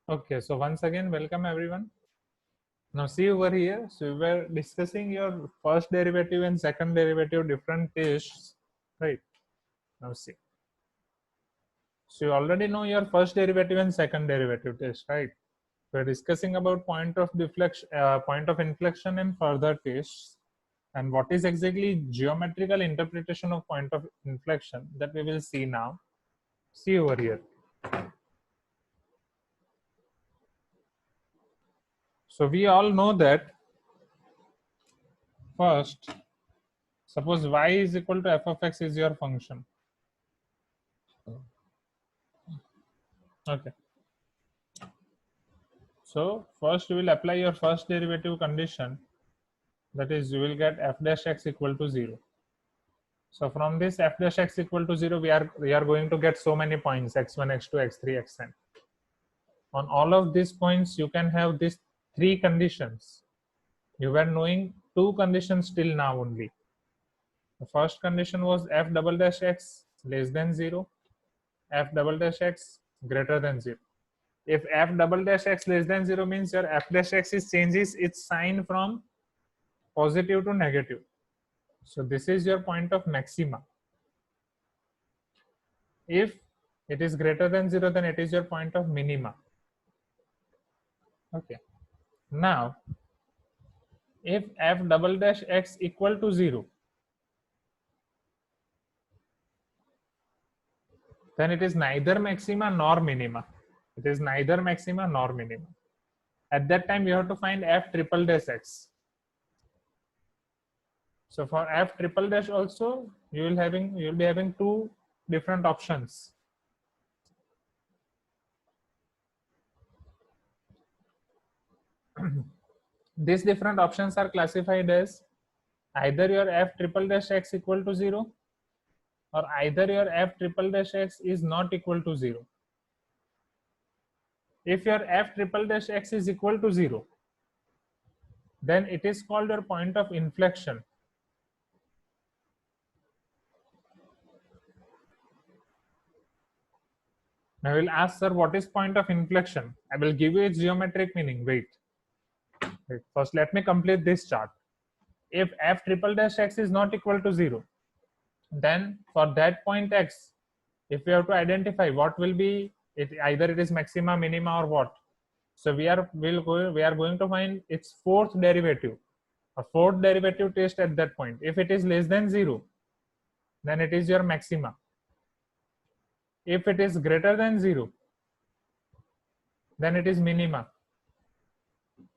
Okay, so once again, welcome everyone. Now see over here, so we were discussing your first derivative and second derivative different tests, right? Now see. So you already know your first derivative and second derivative test, right? We're discussing about point of deflection, point of inflection and further tests. And what is exactly geometrical interpretation of point of inflection that we will see now. See over here. So we all know that first, suppose y is equal to f of x is your function. Okay. So first you will apply your first derivative condition, that is you will get f dash x equal to 0. So from this f dash x equal to 0, we are going to get so many points x1, x2, x3, xn. On all of these points, you can have these three conditions. You were knowing two conditions till now only. The first condition was f double dash x less than 0, f double dash x greater than 0. If f double dash x less than 0 means your f dash x is changes its sign from positive to negative. So this is your point of maxima. If it is greater than 0, then it is your point of minima. Okay. Now, if f double dash x equal to 0, then it is neither maxima nor minima. It is neither maxima nor minima. At that time, you have to find f triple dash x. So for f triple dash also, you will be having two different options. These different options are classified as either your f triple dash x equal to 0 or either your f triple dash x is not equal to 0. If your f triple dash x is equal to 0, then it is called your point of inflection. Now I will ask, sir, what is point of inflection? I will give you its geometric meaning. Wait. First, let me complete this chart. If f triple dash x is not equal to 0, then for that point x, if we have to identify what will be it, either it is maxima, minima, or what. So we are going to find its fourth derivative, a fourth derivative test at that point. If it is less than 0, then it is your maxima. If it is greater than 0, then it is minima.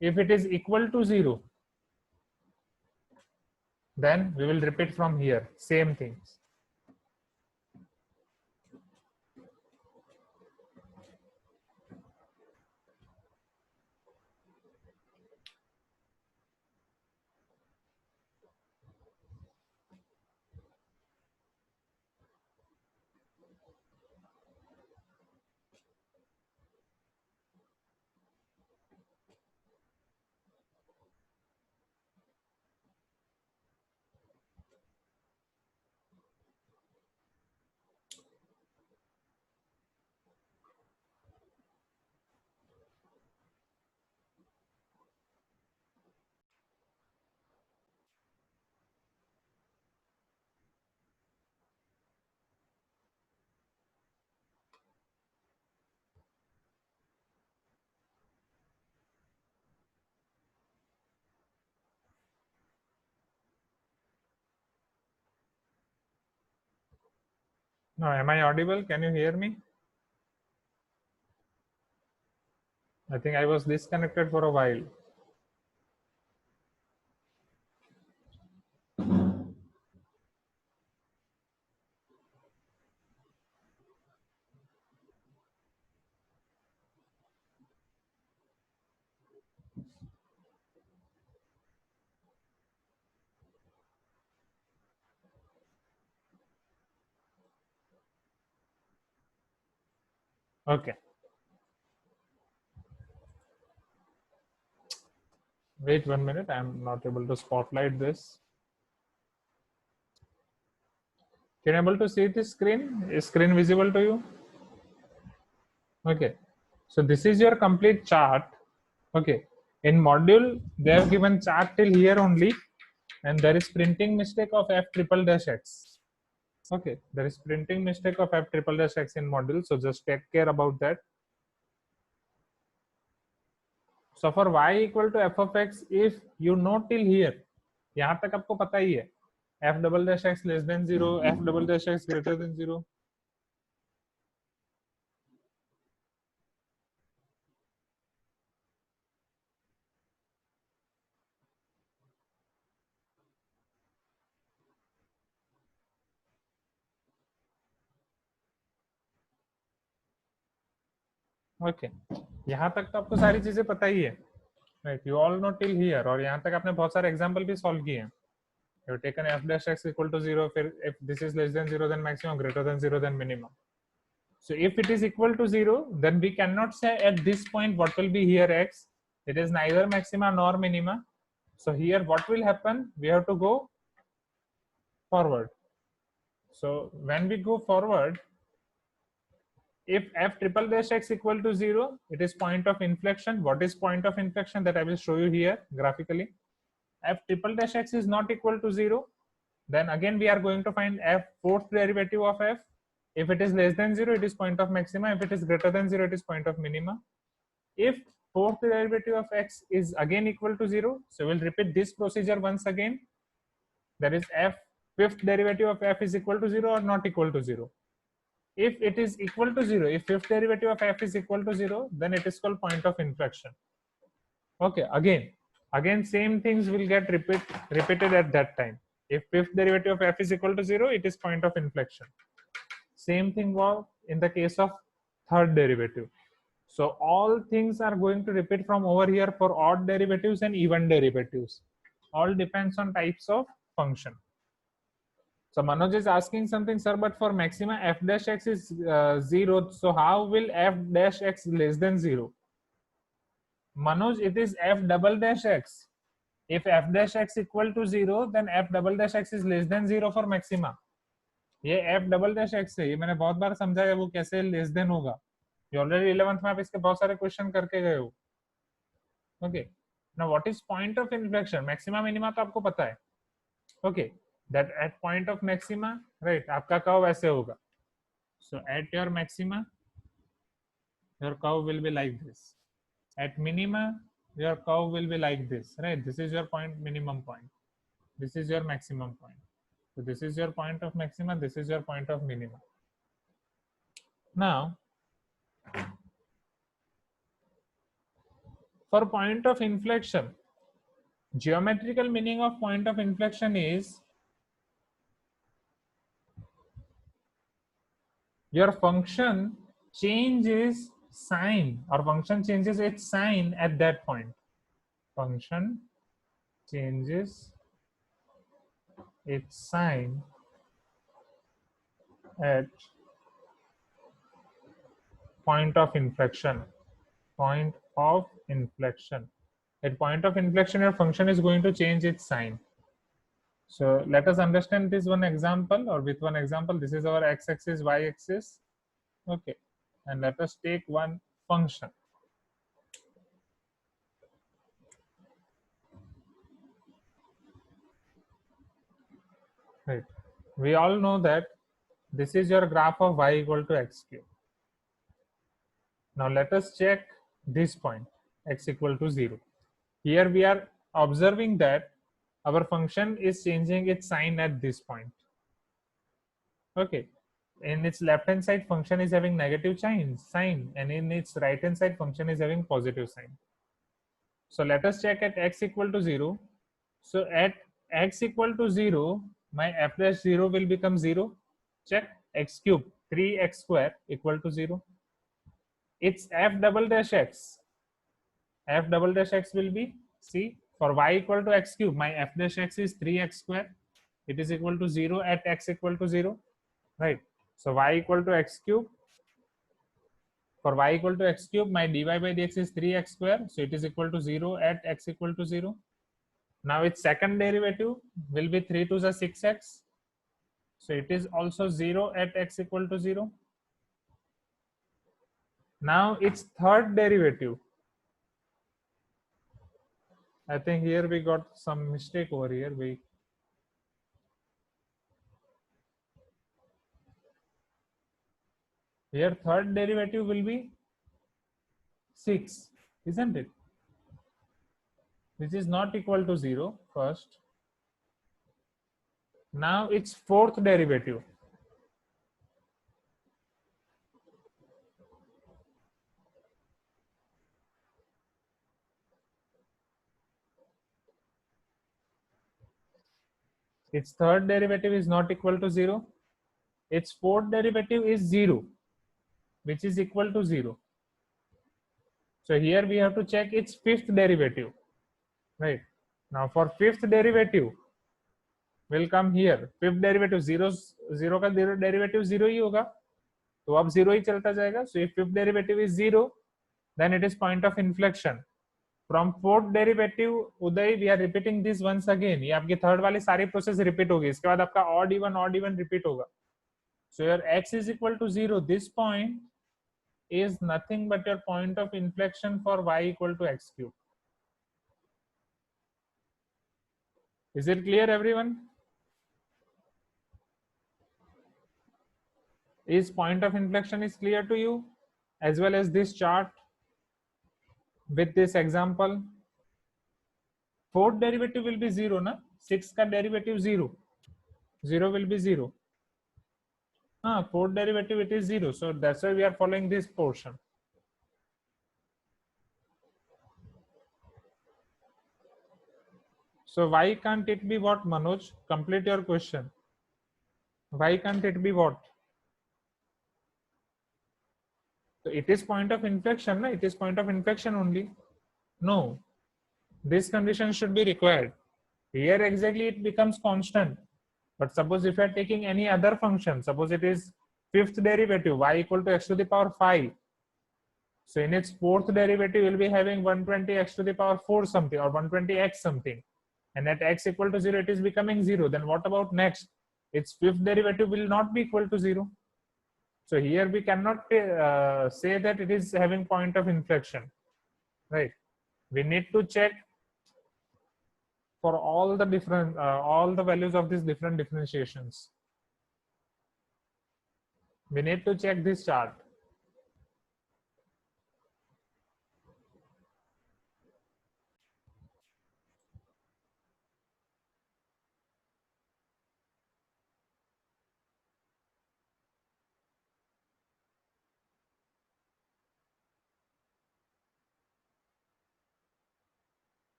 If it is equal to 0, then we will repeat from here, same things. Now, am I audible? Can you hear me? I think I was disconnected for a while. Okay. Wait 1 minute. I'm not able to spotlight this. Can you able to see this screen? Is screen visible to you? Okay. So this is your complete chart. Okay, in module they have given chart till here only, and there is printing mistake of f triple dash x. Okay, there is printing mistake of f triple dash x in module, so just take care about that. So for y equal to f of x, if you know till here, यहाँ तक आपको पता ही है, f double dash x less than 0, f double dash x greater than 0. Okay, यहाँ तक तो आपको सारी चीजें पता ही है, right? You all know till here, और यहाँ तक आपने बहुत सारे एग्जाम्पल भी सॉल्व किए हैं. You have taken f dash x equal to 0, फिर if this is less than 0 then maximum, greater than 0 then minimum. So if it is equal to 0, then we cannot say at this point what will be here x. It is neither maxima nor minima. So here what will happen? We have to go forward. So when we go forward, if f triple dash x equal to 0, it is point of inflection. What is point of inflection? That I will show you here graphically. F triple dash x is not equal to 0, then again we are going to find f fourth derivative of f. If it is less than 0, it is point of maxima. If it is greater than 0, it is point of minima. If fourth derivative of x is again equal to 0, so we'll repeat this procedure once again. That is f fifth derivative of f is equal to 0 or not equal to 0. If it is equal to 0, if fifth derivative of f is equal to 0, then it is called point of inflection. Okay, again same things will get repeated at that time. If fifth derivative of f is equal to 0, it is point of inflection. Same thing was in the case of third derivative. So all things are going to repeat from over here for odd derivatives and even derivatives. All depends on types of function. So Manoj is asking something, sir, but for maxima f dash x is 0. So how will f dash x less than 0? Manoj, it is f double dash x. If f dash x equal to 0, then f double dash x is less than 0 for maxima. ये f double dash x है, ये मैंने बहुत बार समझाया वो कैसे less than होगा. ये ऑलरेडी 11th में आप इसके बहुत सारे क्वेश्चन करके गए हो. Okay, now what is point of inflection? Maxima minima तो आपको पता है. Okay, that at point of maxima, right, आपका कर्व ऐसे होगा. So at your maxima your curve will be like this. At minima your curve will be like this, right? This is your point, minimum point. This is your maximum point. So this is your point of maxima, this is your point of minima. Now for point of inflection, geometrical meaning of point of inflection is your function changes sign, or function changes its sign at that point. Function changes its sign at point of inflection. Point of inflection. At point of inflection, your function is going to change its sign. So let us understand this one example, or with one example. This is our x-axis, y-axis. Okay, and let us take one function. Right. We all know that this is your graph of y equal to x cube. Now let us check this point, x equal to 0. Here we are observing that our function is changing its sign at this point. Okay, in its left hand side function is having negative sign, and in its right hand side function is having positive sign. So let us check at x equal to 0. So at x equal to 0, my f dash 0 will become 0. Check, x cube 3x square equal to 0. It's f double dash x. F double dash x will be, see, for y equal to x cube, my f dash x is 3x square. It is equal to 0 at x equal to 0, right? So y equal to x cube. For y equal to x cube, my dy by dx is 3x square. So it is equal to 0 at x equal to 0. Now its second derivative will be 3 to the 6x. So it is also 0 at x equal to 0. Now its third derivative. I think here we got some mistake over here. Here third derivative will be 6, isn't it? Which is not equal to 0 first. Now its fourth derivative. Its third derivative is not equal to 0. Its fourth derivative is 0, which is equal to 0. So here we have to check its fifth derivative, right? Now for fifth derivative, will come here. Fifth derivative 0 का derivative 0 ही होगा, तो अब 0 ही चलता जाएगा. So if fifth derivative is 0, then it is point of inflection. From fourth derivative, Uday, we are repeating this once again. ये आपकी third वाली सारी प्रोसेस रिपीट होगी. इसके बाद आपका odd even रिपीट होगा. So your x is equal to 0. This point is nothing but your point of inflection for y equal to x cube. Is it clear, everyone? Is point of inflection is clear to you, as well as this chart with this example? Fourth derivative will be 0, na? 6 ka derivative 0. 0 will be 0. Fourth derivative it is 0. So that's why we are following this portion. So why can't it be what, Manoj? Complete your question. Why can't it be what? So it is point of inflection, na? It is point of inflection only. No, this condition should be required. Here exactly it becomes constant. But suppose if you are taking any other function, suppose it is fifth derivative, y equal to x to the power 5. So in its fourth derivative, you will be having 120 x to the power 4 something, or 120 x something. And at x equal to 0, it is becoming 0. Then what about next? Its fifth derivative will not be equal to 0. So here we cannot say that it is having point of inflection, right? We need to check for all the different, all the values of these different differentiations. We need to check this chart.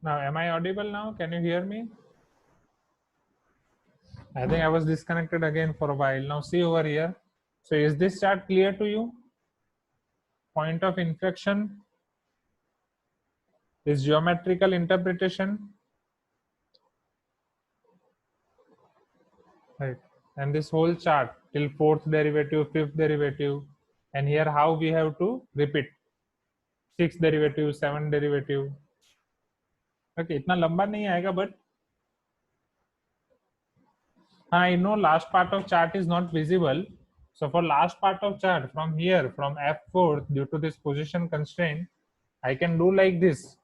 Now, am I audible now? Can you hear me? I think I was disconnected again for a while. Now see over here. So is this chart clear to you? Point of inflection is geometrical interpretation, right? And this whole chart till fourth derivative, fifth derivative, and here how we have to repeat sixth derivative, seventh derivative. Okay, इतना लंबा नहीं आएगा, but I know last part of chart is not visible. So for last part of chart, from here, from F4, due to this position constraint, I can do like this.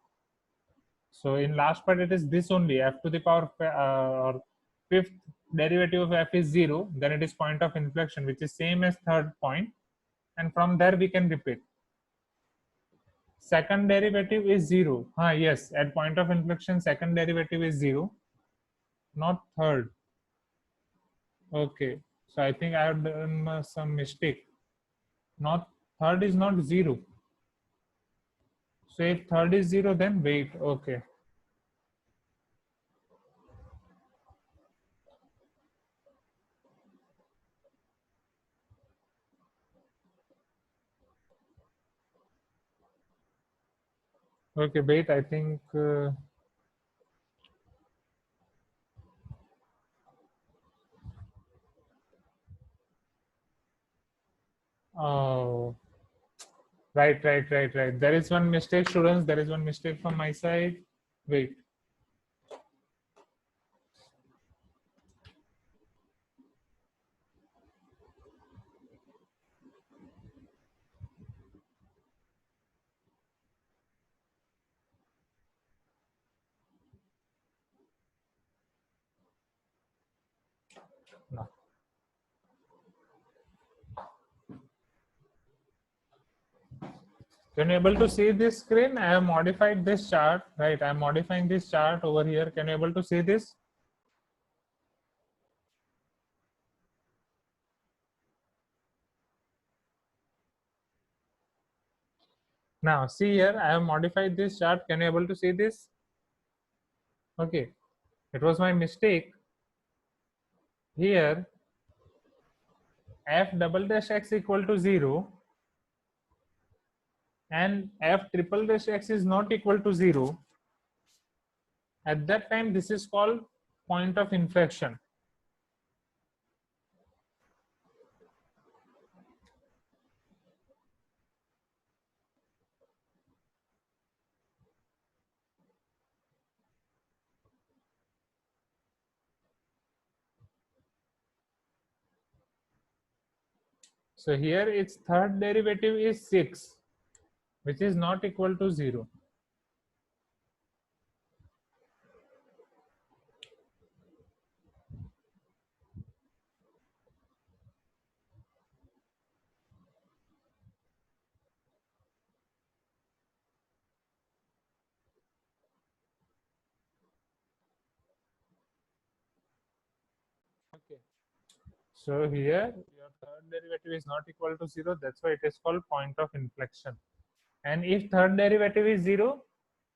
So in last part, it is this only, f to the power or fifth derivative of f is 0, then it is point of inflection, which is same as third point. And from there we can repeat. Second derivative is 0. Yes, at point of inflection, second derivative is 0, not third. Okay, so I think I have done some mistake. Not third is not 0. So if third is 0, then wait. Okay. Okay, wait. I think Oh, right. There is one mistake, students. There is one mistake from my side. Wait. No. Can you able to see this screen? I have modified this chart, right? I am modifying this chart over here. Can you able to see this? Now, see here, I have modified this chart. Can you able to see this? Okay, it was my mistake. Here, f double dash x equal to 0 and f triple dash x is not equal to 0. At that time, this is called point of inflection. So here its third derivative is 6, which is not equal to 0. Okay. So here your third derivative is not equal to 0. That's why it is called point of inflection. And if third derivative is 0,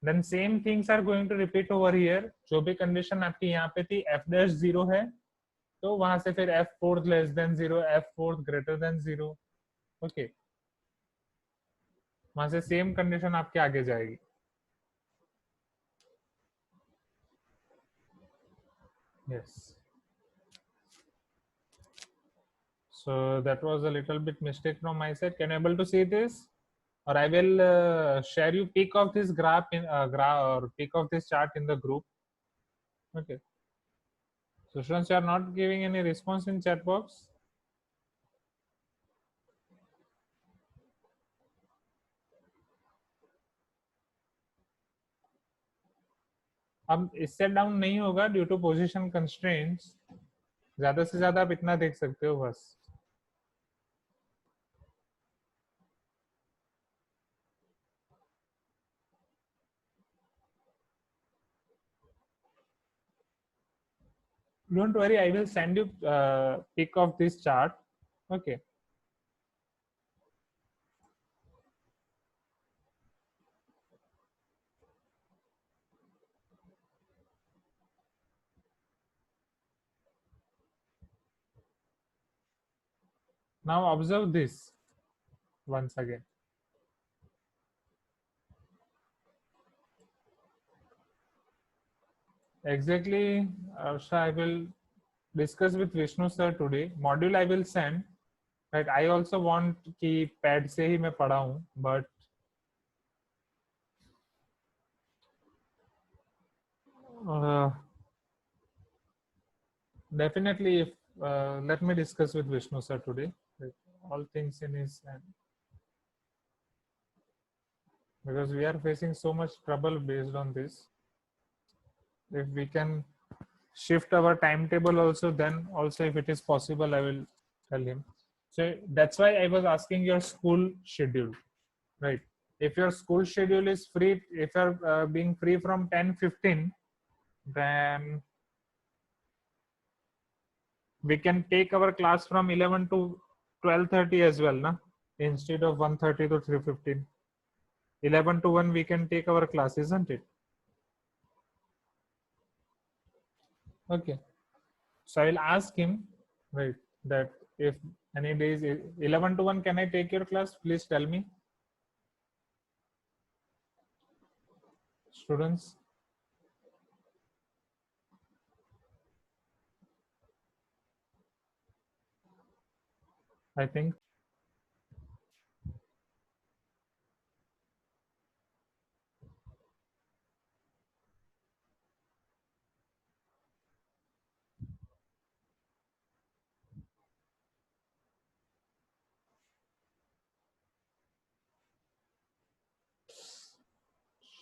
then same things are going to repeat over here. जो भी condition आपकी यहाँ पे थी f dash 0 है, तो वहां से फिर f fourth less than 0, f fourth greater than 0. Okay. वहां से सेम कंडीशन आपके आगे जाएगी. Yes. So that was a little bit mistake from my side. Can you able to see this? Or I will share you peek of this graph in or peek of this chart in the group. Okay. So students, you are not giving any response in chat box. अब इससे down नहीं होगा due to position constraints. ज्यादा से ज्यादा आप इतना देख सकते हो बस. Don't worry, I will send you pic of this chart. Okay. Now observe this once again. Exactly, Arsha, I will discuss with Vishnu sir today. Module I will send. Right, I also want कि pad से ही मैं पढ़ाऊं, but definitely if let me discuss with Vishnu sir today. Like, all things in his hand, because we are facing so much trouble based on this. If we can shift our timetable also, then also if it is possible, I will tell him. So that's why I was asking your school schedule, right? If your school schedule is free, if you're being free from 10:15, then we can take our class from 11 to 12:30 as well, na? Instead of 1:30 to 3:15. 11 to 1 we can take our class, isn't it? Okay. So I will ask him, right, that if any days 11 to 1 can I take your class? Please tell me. Students. I think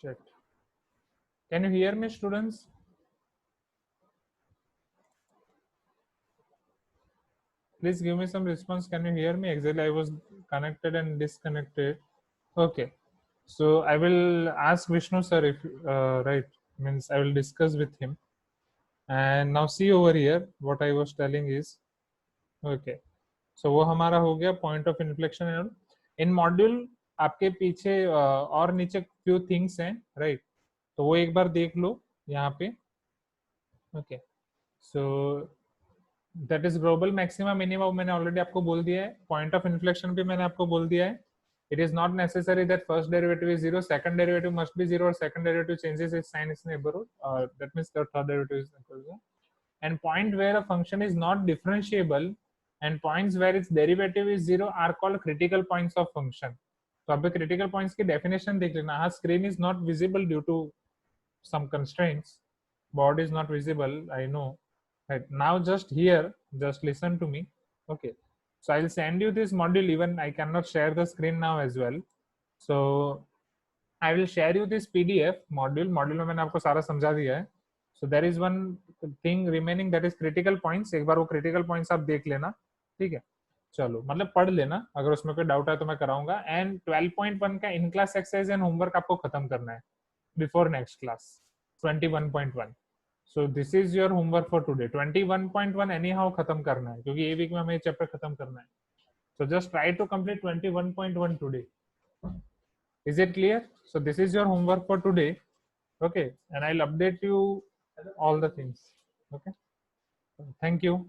Shit. Can you hear me, students? Please give me some response. Can you hear me? Exactly, I was connected and disconnected. Okay. So I will ask Vishnu sir if right, means I will discuss with him. And now see over here, what I was telling is, okay. So वो हमारा हो गया point of inflection and in module आपके पीछे और नीचे few things हैं, right? तो वो एक बार देख लो यहाँ पे. Okay. So that is global maxima minima मैंने already आपको बोल दिया है. Point of inflection भी मैंने आपको बोल दिया है. It is not necessary that first derivative is 0, second derivative must be 0, or second derivative changes its sign, its neighborhood. That means the third derivative is equal to 0. And point where a function is not differentiable and points where its derivative is 0 are called critical points of function. तो अब critical points की definition देख लेना. हाँ, screen is not visible due to some constraints. Board is not visible, I know. Right now, just here, just listen to me. Okay. So I'll send you this module. Even I cannot share the screen now as well. So I will share you this PDF module. Module में मैंने आपको सारा समझा दिया है. So there is one thing remaining, that is critical points. एक बार वो critical points आप देख लेना, ठीक है? चलो, मतलब पढ़ लेना. अगर उसमें कोई डाउट है तो मैं कराऊंगा. And 12.1 का in class exercise and homework आपको खत्म करना है before next class. 21.1. So this is your homework for today. 21.1 anyhow खत्म करना है क्योंकि ये वीक में हमें चैप्टर खत्म करना है. So just try to complete 21.1 today. Is it clear? So this is your homework for today. Okay, and I'll update you all the things. Okay, thank you.